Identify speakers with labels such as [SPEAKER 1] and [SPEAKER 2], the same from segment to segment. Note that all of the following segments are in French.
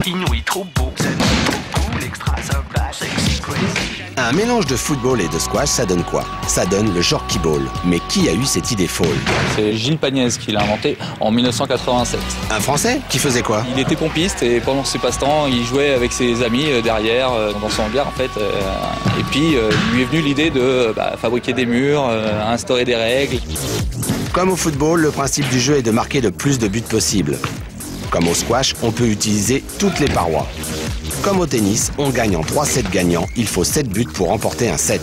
[SPEAKER 1] Inouï, trop beau, ça nous trop cool, extra sympa, sexy, crazy.
[SPEAKER 2] Un mélange de football et de squash, ça donne quoi? Ça donne le Jorki Ball. Mais qui a eu cette idée folle?
[SPEAKER 3] C'est Gilles Pagnès qui l'a inventé en 1987.
[SPEAKER 2] Un Français? Qui faisait quoi?
[SPEAKER 3] Il était pompiste et pendant ses passe-temps, il jouait avec ses amis derrière, dans son hangar en fait. Et puis, il lui est venu l'idée de fabriquer des murs, instaurer des règles.
[SPEAKER 2] Comme au football, le principe du jeu est de marquer le plus de buts possible. Comme au squash, on peut utiliser toutes les parois. Comme au tennis, on gagne en 3 sets gagnants. Il faut 7 buts pour remporter un set.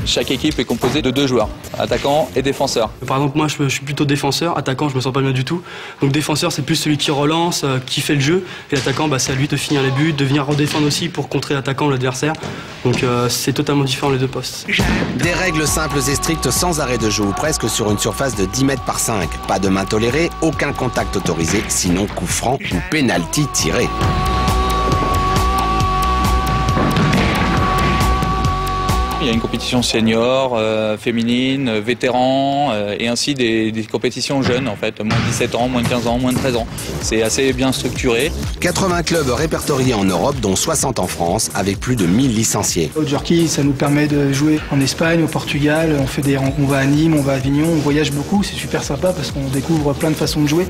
[SPEAKER 3] Chaque équipe est composée de 2 joueurs, attaquants et défenseurs.
[SPEAKER 4] Par exemple, moi je suis plutôt défenseur, attaquant je me sens pas bien du tout. Donc défenseur c'est plus celui qui relance, qui fait le jeu. Et l'attaquant c'est à lui de finir les buts, de venir redéfendre aussi pour contrer l'attaquant ou l'adversaire. Donc c'est totalement différent les deux postes.
[SPEAKER 2] Des règles simples et strictes sans arrêt de jeu ou presque sur une surface de 10 mètres par 5. Pas de main tolérée, aucun contact autorisé, sinon coup franc ou pénalty tiré.
[SPEAKER 3] Il y a une compétition senior, féminine, vétéran, et ainsi des compétitions jeunes en fait, moins de 17 ans, moins de 15 ans, moins de 13 ans. C'est assez bien structuré.
[SPEAKER 2] 80 clubs répertoriés en Europe, dont 60 en France, avec plus de 1000 licenciés.
[SPEAKER 5] Au Jorki, ça nous permet de jouer en Espagne, au Portugal, on va à Nîmes, on va à Avignon, on voyage beaucoup, c'est super sympa parce qu'on découvre plein de façons de jouer.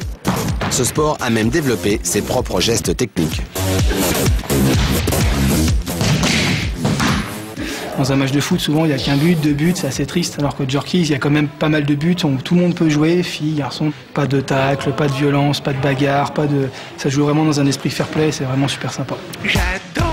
[SPEAKER 2] Ce sport a même développé ses propres gestes techniques.
[SPEAKER 5] Dans un match de foot, souvent, il n'y a qu'un but, 2 buts, c'est assez triste. Alors qu'au Jorki, il y a quand même pas mal de buts où tout le monde peut jouer, filles, garçons. Pas de tacle, pas de violence, pas de bagarre, ça joue vraiment dans un esprit fair play, c'est vraiment super sympa.
[SPEAKER 1] J'adore.